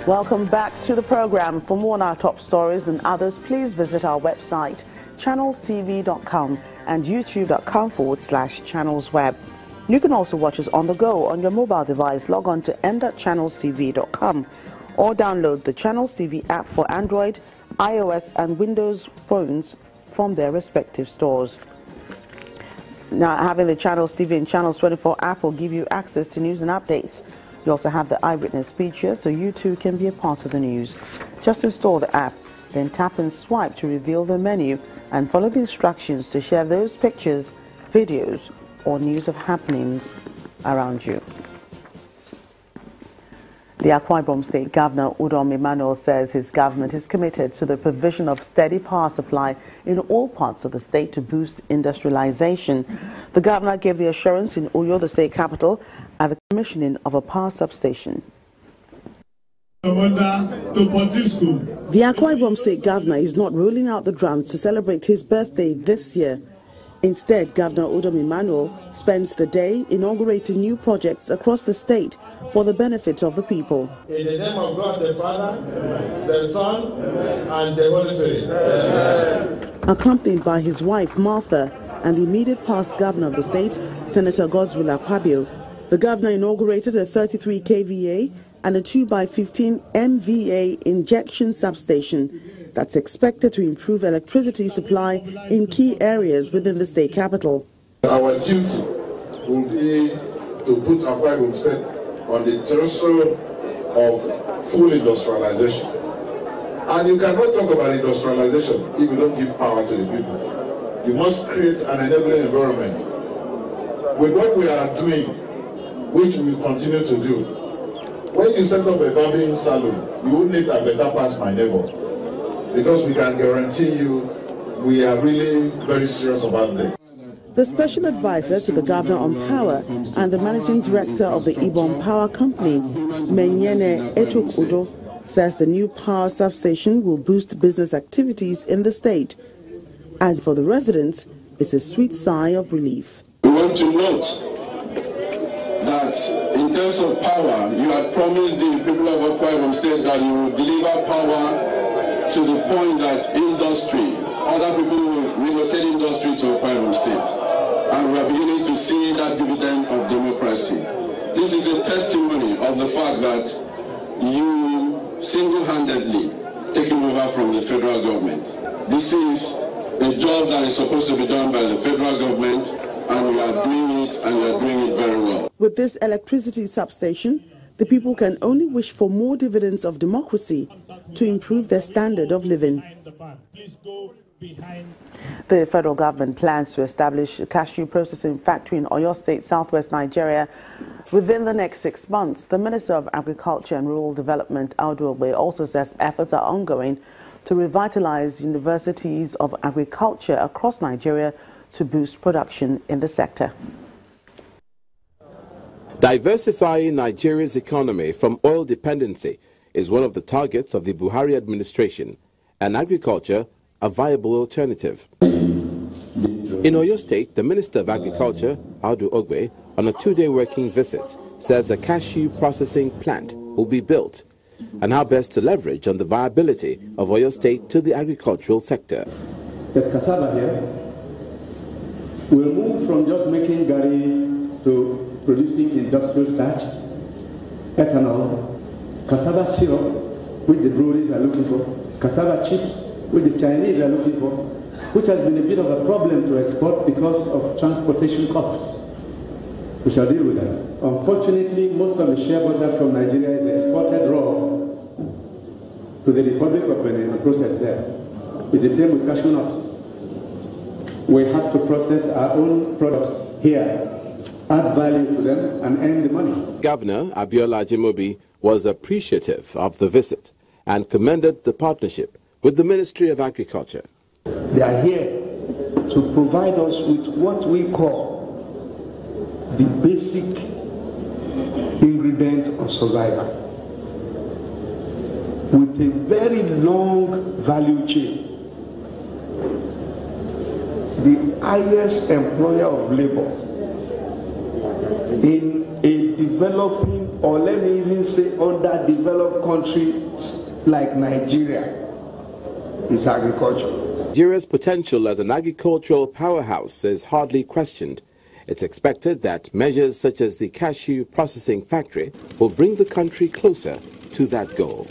Welcome back to the program. For more on our top stories and others, please visit our website, channelstv.com and youtube.com/channelsweb. You can also watch us on the go on your mobile device. Log on to m.channelstv.com or download the Channels TV app for Android, iOS and Windows phones from their respective stores. Now, having the Channels TV and Channels 24 app will give you access to news and updates. You also have the eyewitness feature, so you too can be a part of the news. Just install the app, then tap and swipe to reveal the menu and follow the instructions to share those pictures, videos or news of happenings around you. The Akwa Ibom State Governor Udom Emmanuel says his government is committed to the provision of steady power supply in all parts of the state to boost industrialization. The governor gave the assurance in Uyo, the state capital, at the commissioning of a power substation. The Akwa Ibom State Governor is not ruling out the drums to celebrate his birthday this year. Instead, Governor Udom Emmanuel spends the day inaugurating new projects across the state for the benefit of the people. In the name of God the Father, the Son, and the Holy Spirit. Accompanied by his wife Martha and the immediate past governor of the state, Senator Godswill Akpabio, the governor inaugurated a 33 kVA and a 2x15 MVA injection substation that's expected to improve electricity supply in key areas within the state capital. Our duty will be to put Akwa Ibom State on the threshold of full industrialization. And you cannot talk about industrialization if you don't give power to the people. You must create an enabling environment. With what we are doing, which we will continue to do, when you set up a barbering salon, you won't need a better pass my neighbor. Because we can guarantee you, we are really very serious about this. The special advisor to the governor on power and the managing director of the Ibom Power Company, Menyene Etokudo, says the new power substation will boost business activities in the state. And for the residents, it's a sweet sigh of relief. We want to note that in terms of power, you had promised the people of Akwa Ibom State that you will deliver power to the point that industry, other people will relocate industry to Akwa Ibom State. And we are beginning to see that dividend of democracy. This is a testimony of the fact that you single-handedly taking over from the federal government. This is a job that is supposed to be done by the federal government, and we are doing it, and we are doing it very well. With this electricity substation, the people can only wish for more dividends of democracy to improve their standard of living. The federal government plans to establish a cashew processing factory in Oyo State, southwest Nigeria, within the next 6 months. The Minister of Agriculture and Rural Development, Audu Ogbe, also says efforts are ongoing to revitalize universities of agriculture across Nigeria to boost production in the sector. Diversifying Nigeria's economy from oil dependency is one of the targets of the Buhari administration, and agriculture a viable alternative. In Oyo State, the Minister of Agriculture, Audu Ogbe, on a 2-day working visit, says a cashew processing plant will be built and how best to leverage on the viability of Oyo State to the agricultural sector. The cassava here will move from just making gari to producing industrial starch, ethanol, cassava syrup, which the breweries are looking for, cassava chips, which the Chinese are looking for, which has been a bit of a problem to export because of transportation costs. We shall deal with that. Unfortunately, most of the shea butter from Nigeria is exported raw to the Republic of Benin and processed there. It's the same with cashew nuts. We have to process our own products here, add value to them, and earn the money. Governor Abiola Ajimobi was appreciative of the visit and commended the partnership with the Ministry of Agriculture. They are here to provide us with what we call the basic ingredient of survival, with a very long value chain. The highest employer of labor in a developing or let me even say underdeveloped countries like Nigeria is agriculture. Nigeria's potential as an agricultural powerhouse is hardly questioned. It's expected that measures such as the cashew processing factory will bring the country closer to that goal.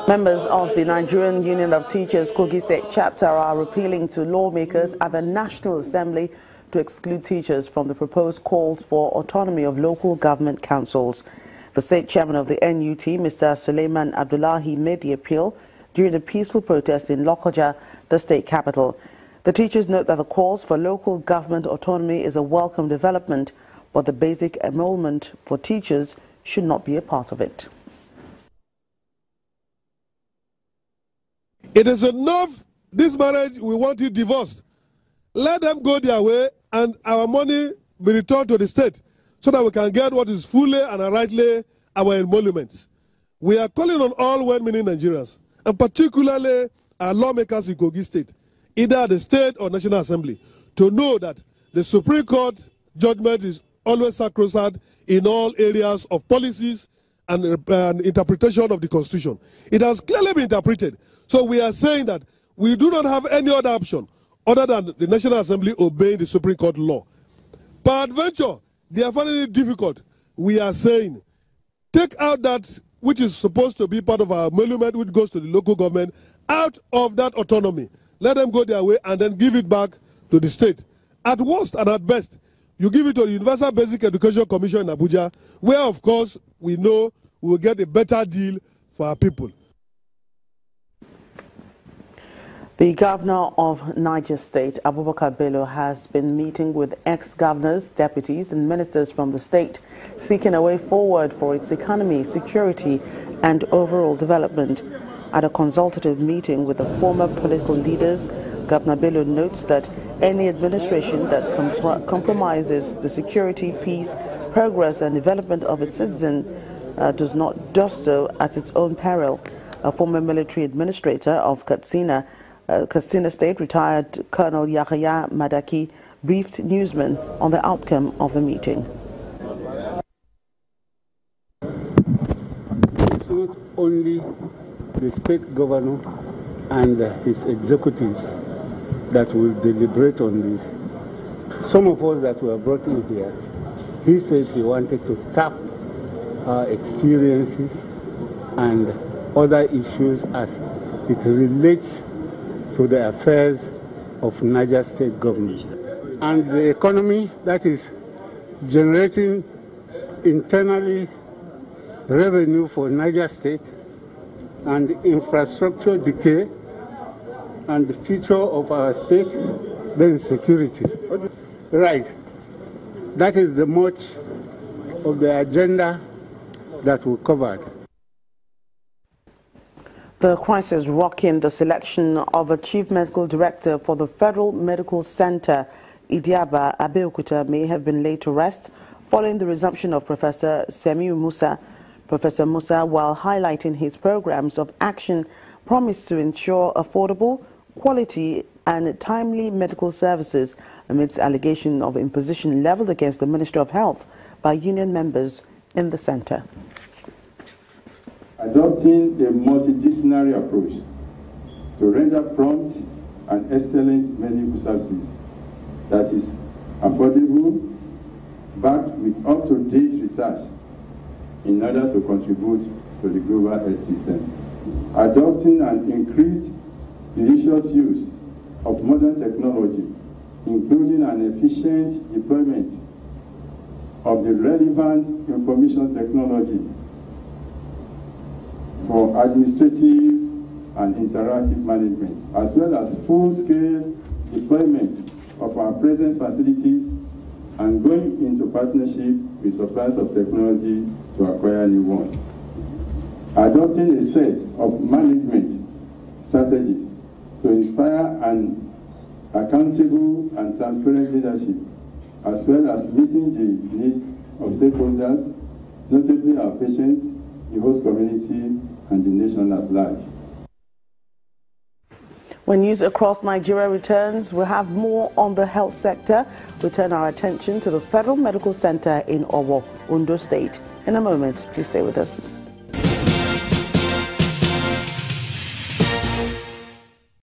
Members of the Nigerian Union of Teachers Kogi State Chapter are appealing to lawmakers at the National Assembly to exclude teachers from the proposed calls for autonomy of local government councils. The state chairman of the NUT, Mr. Suleiman Abdullahi, made the appeal during a peaceful protest in Lokoja, the state capital. The teachers note that the calls for local government autonomy is a welcome development, but the basic enrollment for teachers should not be a part of it. It is enough. This marriage, we want it divorced. Let them go their way and our money be returned to the state so that we can get what is fully and rightly our emoluments. We are calling on all well-meaning Nigerians, and particularly our lawmakers in Kogi State, either at the state or National Assembly, to know that the Supreme Court judgment is always sacrosanct in all areas of policies and interpretation of the Constitution. It has clearly been interpreted. So we are saying that we do not have any other option other than the National Assembly obeying the Supreme Court law. Peradventure, they are finding it difficult. We are saying, take out that which is supposed to be part of our emolument, which goes to the local government, out of that autonomy. Let them go their way and then give it back to the state. At worst and at best, you give it to the Universal Basic Education Commission in Abuja, where, of course, we know we will get a better deal for our people. The governor of Niger State, Abubakar Bello, has been meeting with ex-governors, deputies and ministers from the state, seeking a way forward for its economy, security and overall development. At a consultative meeting with the former political leaders, Governor Bello notes that any administration that compromises the security, peace, progress and development of its citizens does not do so at its own peril. A former military administrator of Katsina State, retired Colonel Yahya Madaki, briefed newsmen on the outcome of the meeting. It's not only the state governor and his executives that will deliberate on this. Some of us that were brought in here, he said he wanted to tap our experiences and other issues as it relates to the affairs of Niger State government. And the economy that is generating internally revenue for Niger State, and infrastructure decay, and the future of our state, then security. Right. That is the much of the agenda that we covered. The crisis rocking the selection of a chief medical director for the Federal Medical Center, Idiaba, Abeokuta, may have been laid to rest following the resumption of Professor Semiu Musa. Professor Musa, while highlighting his programs of action, promised to ensure affordable, quality and timely medical services amidst allegation of imposition leveled against the Ministry of Health by union members in the center. Adopting a multidisciplinary approach to render prompt and excellent medical services that is affordable, backed with up-to-date research in order to contribute to the global health system. Adopting an increased judicious use of modern technology, including an efficient deployment of the relevant information technology for administrative and interactive management, as well as full-scale deployment of our present facilities and going into partnership with suppliers of technology to acquire new ones. Adopting a set of management strategies to inspire an accountable and transparent leadership, as well as meeting the needs of stakeholders, notably our patients, the host community, and the nation at large. When news across Nigeria returns, we'll have more on the health sector. We turn our attention to the Federal Medical Center in Owo, Ondo State. In a moment, please stay with us.